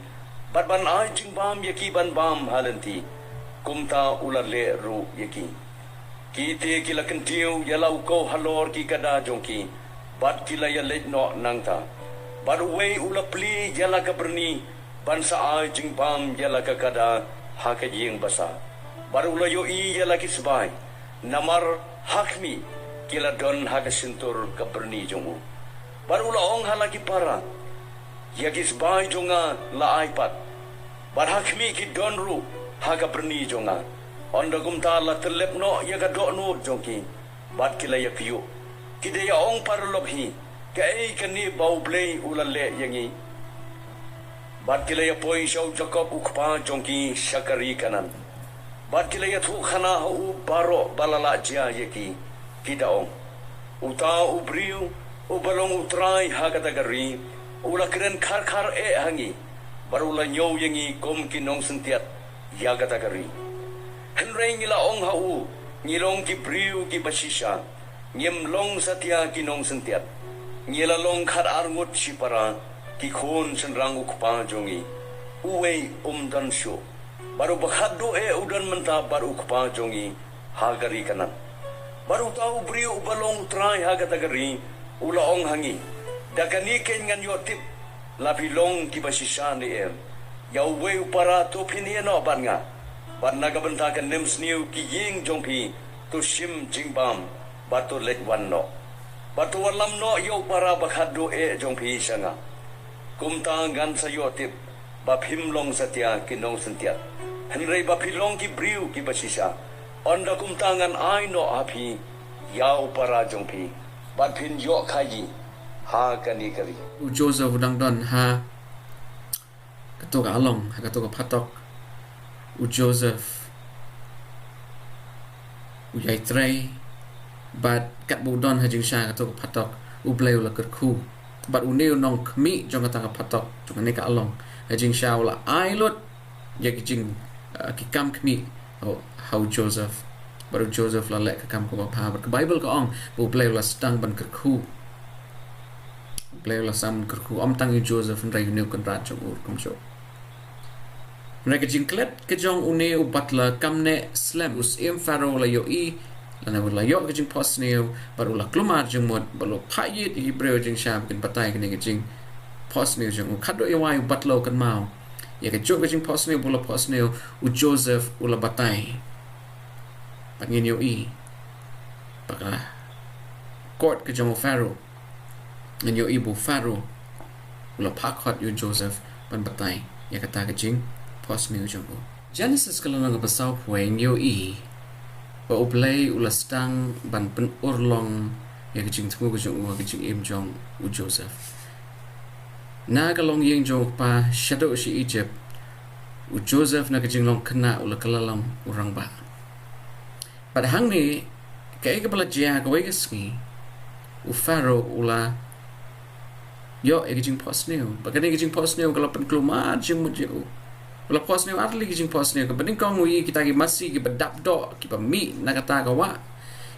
Bat ban ay jingbam yaki ban bam halenti. Kum ta ula le ru yaki. Kite kila kentiu yalau ko halor ki kada jongki. Bat kila ya lej no nangta. Baru wei ula pli jala ka berni bansa ai jingbam jala ka kada haka jing basa. Baru ula yo i jala ki sebai. Namar hakmi kila don haka sintur ka berni jongu. Baru ula ong halaki para. Ya ki sebai jonga la aipat. Bar hakmi ki don ru haka berni jonga. Onda kumta la telep no ya ka do no jongki. Bat kila ya kiyo. Kide ya ong parlobhi. Kay kani bau blay ulale yangi. Bat kilaya poi shaw Jacob ukpa jongki syakari kanan. Bat kilaya tu khana hu baro balala jia yaki kidaong. Uta ubriu ubalong utrai hagatagari ula keren khar hangi. Barula nyow yangi kom kinong sentiat yagatagari. Henry ngila ong hau ngilong ki briu ki basisa. Ngiem long satya kinong sentiat. Ngilalong khat arngut sipara ki khon senrang ukpa jongi uwei dan syo baru bakhado udan mentah baru kepa jongi hagari kanan. Baru tahu beriu balong trai hagatagari ula ong hangi. Dagani ken ngan yotip labilong kibasisa ni Yau wei para to pinia no ban nga. Ban naga bentakan Nongphohsniew ki ying jongpi to shim jingbam batu let wan no. Batu walam no yo para bakhado jongpi sanga. Kumtangan sa yotip bapimlong satya kinong sentiat. Henry bapilong ki briu ki basisa. Onda kumtangan ay no api yau para jongpi bapin yo kayi ha kani kari. Joseph udang don ha katoka along ha katoka patok Joseph yai tray bat kat budon ha jing sha katoka patok bleu la kerku bat uneu nong kmi jong kata patok jong ne ka along ha jing sha la ai lot ya ki jing ki kam kmi how Joseph baru Joseph la lek kam ko pa ber Bible ko ong bu bleu la stang ban kerku bleu la sam kerku om tang Joseph nrai new kan ra jong ur kum jo mereka jingklet ke jong une ubat la kamne slam us pharaoh la yo la na la yo ke jing Nongphohsniew baru la klumar jingmut baru phayit Hebrew jing sham kin patai ke jing Nongphohsniew jing khado yawai ubat lo kan mau ya ke jog ke jing Nongphohsniew bula Nongphohsniew Joseph ula batai pangin yo pakala court ke jong pharaoh ngan yo bu pharaoh ula pakhat yo Joseph ban batai ya kata ke jing Nongphohsniew jong Genesis kalau nang basau pueng yo ba ublay ulastang ban pen urlong ya kicing tmu ko jong kicing im jong Joseph na kalong yeng jong pa shadow si Egypt Joseph na kicing long kena ula kalalang urang ba pada hang ni kay ka pala jia ka way kaski pharaoh ula yo kicing Nongphohsniew ba kani kicing Nongphohsniew kalau pen klumar jing mo Wala Nongphohsniew arli kijing Nongphohsniew ka bening kong wi kita gi masih gi bedap do ki mi na kata ka wa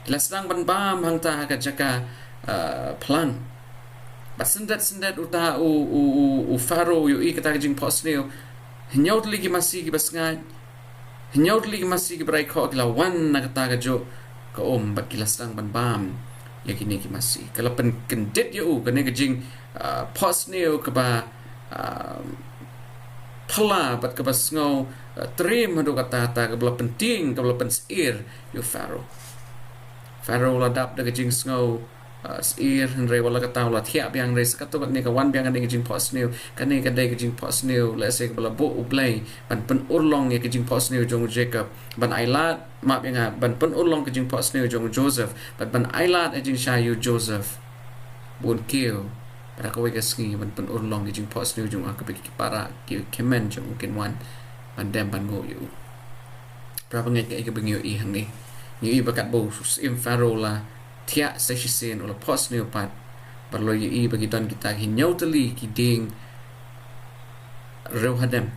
kila sedang ban bam hang ta ka jaka plan basendat uta pharaoh yo kita kijing Nongphohsniew hinyaut li gi masih gi basngai hinyaut li gi masih gi brai ko kila wan na kata ka jo ka bat kila sedang ban bam ya kini gi masih kala pen kendit yo kene kijing Nongphohsniew ka ba pala bat ka basngau trim hadu kata ka bela penting ka bela penseir yo pharaoh la dap da jing ngau seir henry wala kata la thiap yang re sakato ni ka wan biang ka jing Nongphohsniew kani ka dai ka jing Nongphohsniew la se ka bela bo ublay ban pen urlong ya ka jing Nongphohsniew jong Jacob ban ailat map yang ban pen urlong ka jing Nongphohsniew jong Joseph ban ailat jing shayu Joseph bun kill para ko wega ski ban pen urlong jing Nongphohsniew jong ka biki para ki kemen jong mungkin wan ban dem ban go yu pra bangai ka bengi i hang ni ni bakat bo im pharaoh la tia session ula Nongphohsniew pat perlu i bagi don kita hinyau teli ki ding reu hadam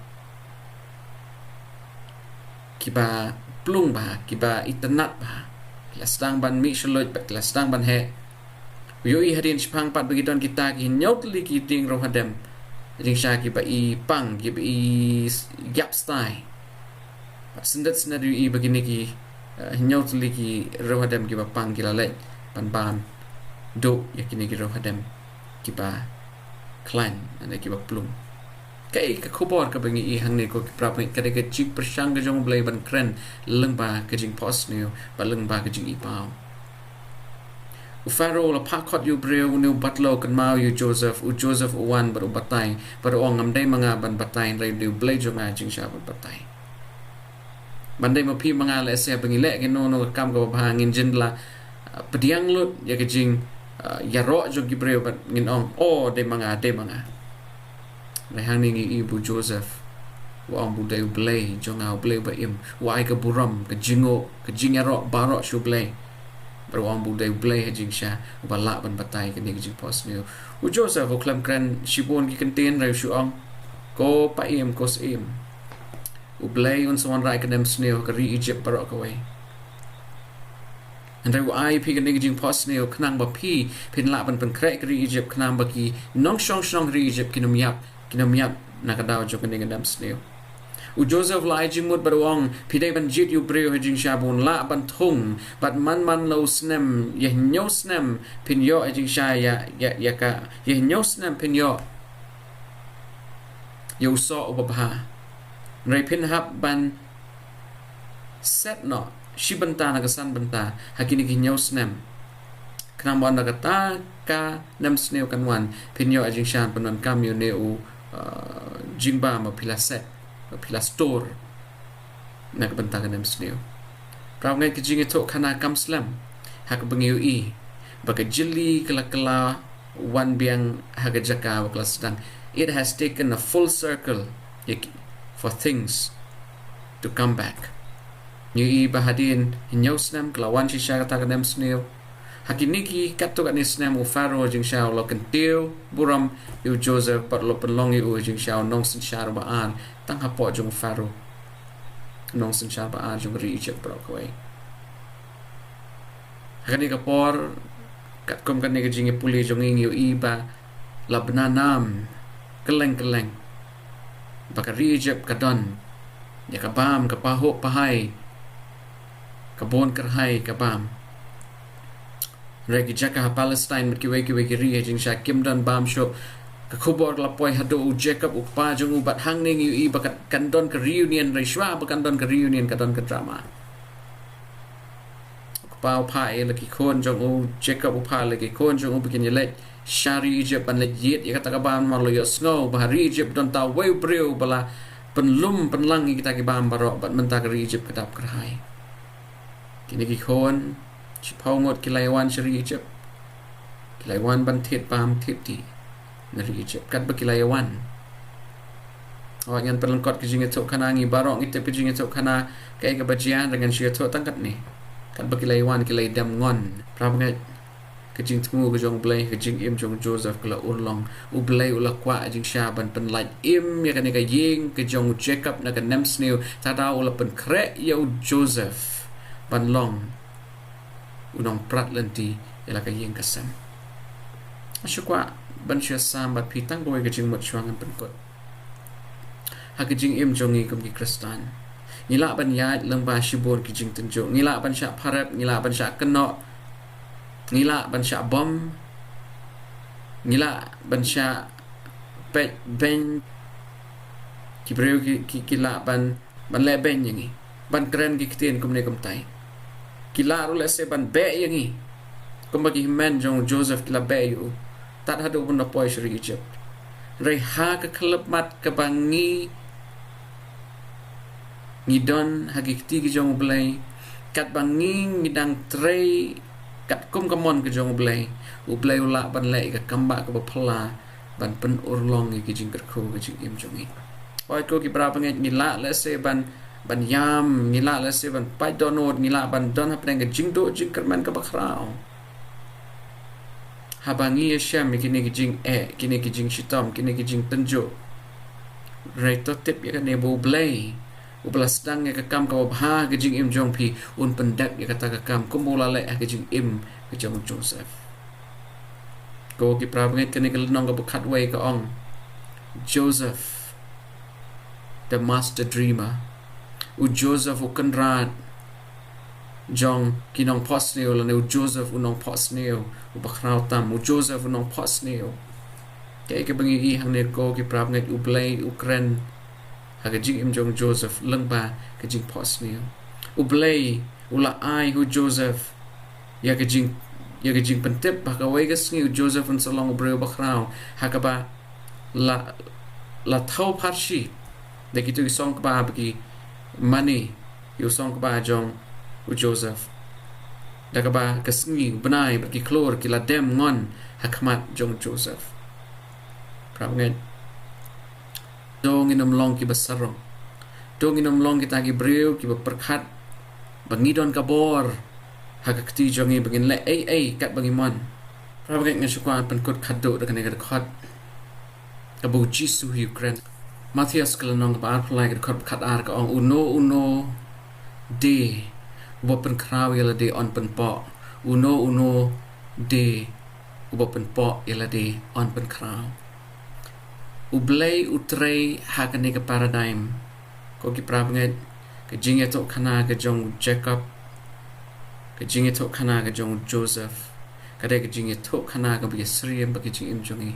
kiba plung ba kiba itnat ba lasdang ban mi shloj bat lasdang ban he yo i hadin chpang pat bagi don kita hinyau teli ki ding reu hadam ring sha kiba i pang kiba i gap stai pat sendat senadu i bagi ni ki hinyau teli ki reu hadam kiba pang kila le ban do yakini ki reu hadam kiba clan ane kiba plum kai ka khobor ka bangi i hang ne ko prap ka de ka chik persang ka jong blai ban kren leng ba ka jing Nongphohsniew ba leng ba ka jing i pau pharaoh la pakot yu breu nu batlo kan mau yu Joseph wan baru batai baru ong amdai manga ban batai rai du blai jong a jing sha ban batai bandai mapi manga le se bangi le ke no kam ka ba ngin jindla pediang lut ya ke jing ya ro jo gibreu bat ngin ong de manga hang ni ibu Joseph wa bu de blay jonga blay ba im wa ai ka buram ka jingo ka jing ya ro ba ro shu blay bar wa bu de blay jing sha ba la ban batai ka ni jing Nongphohsniew Joseph o klam kran shibon ki contain ra shu ong ko pa im ko sim blay un so rai ka Nongphohsniew ka ri Egypt ba ro ka way Andai ai pi kan jing Nongphohsniew knang ba pi pin la ban pen krek ri Egypt knang ba ki nong shong ri Egypt kinum yap nakadaw jo kan Nongphohsniew Joseph lai jingmut beruang pidai banjit yu breu hajing shabun la bantung bat man lo snem ye nyau snem pinyo hajing sha ya ka ye nyau snem pinyo yu so ubabha rai pin hab ban set no shibanta nagasan banta hakini ki nyau snem knam nagata ka nam sneu kanwan pinyo hajing shan panon kam yu neu jingba ma pila set pila store nak bentakan nam sneu praw ngai kijing itu kana kam slam hak bengiu I baka jili kala wan biang haga jaka wakla sedang it has taken a full circle for things to come back new I bahadin hinyau snam kelawan shisha kata nam sneu hakiniki katuk ani snam u faro jing shao lo kentiu buram yu Joseph pat lo penlong yu jing shao nong sin shar baan tang hapo jung faro nong sin shar baan jung ri Egypt pro koi hakani kapor kat kom kan ni jing puli jung ing yu I ba labna nam keleng baka ri Egypt kadon ya kabam kapaho pahai kabon kerhai kabam Regi jaka Palestine mit kiwe kiri jing sha kim don bam sho ka khubor la poi hado u Jacob u pa jung u bat hang ning yu I bakat kandon ke reunion reishwa bakan don ke reunion kadon ke drama pa pa e laki kon jung u Jacob u pa laki kon jung u bikin yele shari Egypt ban le yit ya kata ka bam mar lo yo snow bahari Egypt don ta we breu bala penlum penlang kita ki bam barok bat menta ke Egypt kadap kerhai kini ki kon Chipau ngot kilaiwan shari Egypt kilaiwan ban thet pam thet di nari Egypt kat bakilaiwan awak ngan pelengkot kijing itu kana ngi barok ngite kijing itu kana kai ka bajian dengan sia tu tangkat ni kat bakilaiwan kilai dam ngon prab ngai kijing tmu ke jong blai kijing im jong Joseph kala urlong u blai ula kwa jing sha ban pen light im ya kan ka ying ke jong Jacob na ka nam sneu tada ula pen kre ya Joseph ban long unong prat lenti ila ka yeng kasam asyukwa ban sia sambat pitang boy ka jing mot chuangan penkot ha ka jing im jongi kum ki kristan ngila ban ya lengba shibon ki jing tenjo ngila ban sya pharap ngila ban sya keno ngila ban sya bom ngila ban sya pe ben ki breu ki la ban le ben yangi ban kren ki kten kum ne kum tai kila rule se ban be yangi kumbagi men jong Joseph kila be yu tat hadu pun poi shri Egypt rei ha ka klub mat ka bangi ngidon hagikti ki jong blai kat bangi ngidang trei kat kum kamon ke jong blai u blai ula ban le ka kamba ka bapla ban pen urlong ki jing kerko ki jing im jongi oi ko ki bra panget ngila le se ban yam ngila la se ban pai donot ngila ban don ha preng jing do jing kerman ka bakrao habangi sham kini ki jing kini ki jing shitam kini ki jing tenjo rai to tip ya ne bo blai u blas dang ya ka kam ka bha ki jing im jong pi un pendak ya kata ka kam kumula le ki jing im ki jong Joseph ko ki prabnget kini ka nong ka bukat way ka ong Joseph the master dreamer u Joseph u Conrad jong ki Nongphohsniew la u Joseph u Nongphohsniew u bakrao tam u Joseph u Nongphohsniew kay ke bangi I hang ne ko ki prab ngai u blai u kren ha ka jing im jong Joseph lengba ka jing Phohsniew u blai u la ai hu Joseph ya ka jing pentep ba ka wai ka sngiu Joseph un salong breu bakrao ha ka ba la thau pharshi de ki tu song ba bagi money yu song ba jong u Joseph dakaba kasngi benai bagi klor kila dem ngon hakmat jong Joseph prabnget dong inom long ki basarong dong inom long kita ki breu ki berkat bangidon kabor hakakti jongi bangin le kat bangimon prabnget ngasukwan penkut khado dengan negar khot kabu jisu Ukraine Matthias kelenong ba arplai ke khot khat ar ka ong uno de bo pen kraw yela de on pen po uno de bo pen po yela de on pen kraw ublei utrei hakane ke paradigm ko ki pra ngai ke jinge to khana ke jong Jacob ke jinge to khana ke jong Joseph ka de ke jinge to khana ke bi sriem ba ke jing im jong i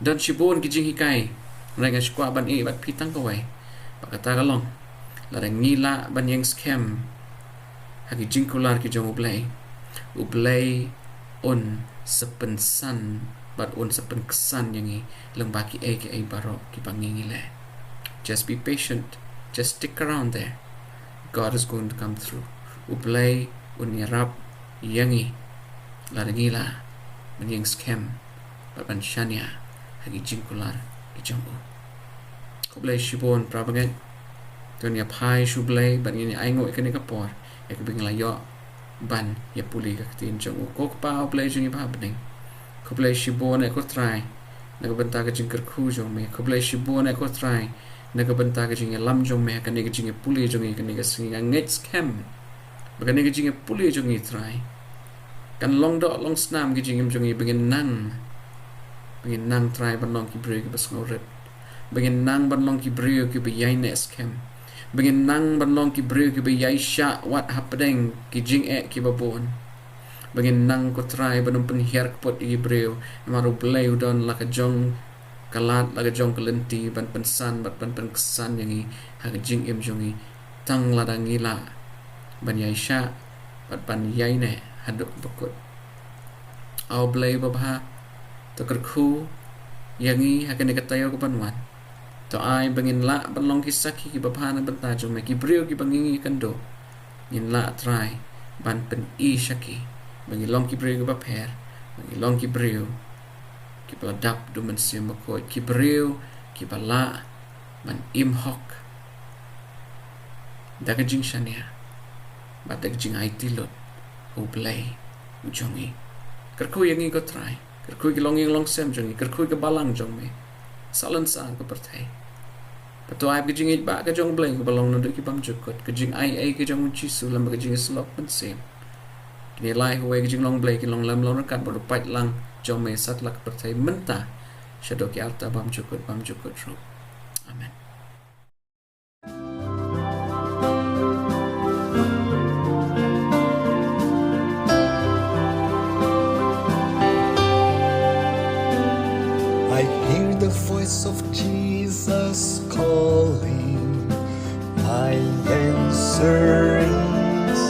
don shibon ke jing hi kai renga skwa ban e bat pitang ko wai ba kata galong la reng ngila ban yang scam ha ke jing kular ke jong ublay on sepensan bat on sepen kesan yang i leng baki ke baro ki pangingi le. Just be patient, just stick around there. God is going to come through. Ublay on yarap yangi la ngila ban yang scam bat ban shania hagi jingkular ki jongu kublay shibon prabanget ton ya pai shublay ban ini aingo ikani kapor ek bingla yo ban ya puli ka tin jongu ko pa ublay jungi ba bening kublay shibon ek ko try nagabanta ka jingker khu jong me kublay shibon ek ko try nagabanta ka jingi lam jong me ka ni ka jingi puli jongi ka ni ka singa ngets scam ba ni ka jingi puli jongi try kan long do long snam ki jingim jongi begin nang try ban long ki break bas ngoret begin nang ban long ki break ki be yai nes kem begin nang ban long ki break ki be yai sha what happening ki jing ki babon begin nang ko try ban pen her pot ki brew maru play udon la ka jong kalat la ka jong kalenti ban pensan ban pen kesan yangi ha jing im jongi tang la dangila ban yai sha ban yai ne haduk bakut au blay babha to kerku yangi akan dikatayo ko panwan to ai bangin la banlong kisaki ki babha na banta jo me ki brio ki bangingi kando in la try ban pen i shaki bangi long ki brio ba per bangi long ki brio ki baladap do man sim ko ki brio ki bala ban im hok daga jing shania ba daga jing ai tilot ublay ujongi kerku yangi ko try kerku ki longi long sem jongi kerku ki balang jong me salan sa ko pertai pato ai ki jingi ba ka jong blay ko balong no ki bam jukot ki jing ai ki jong chi su lam ka jing slop pen sem ni lai huwe ki jing long blay ki long lam long kat bo pat lang jong me sat lak pertai menta shadow ki alta bam jukot ro amen. I hear the voice of Jesus calling. My answer is,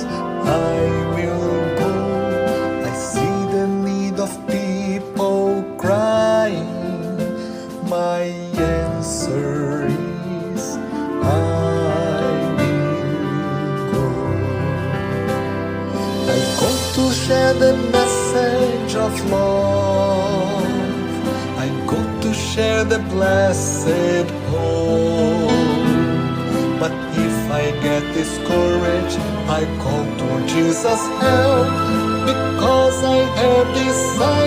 I will go. I see the need of people crying. My answer is, I will go. I go to share the message of love. I go to share the blessed hope. But if I get discouraged, I call to Jesus' help, because I have decided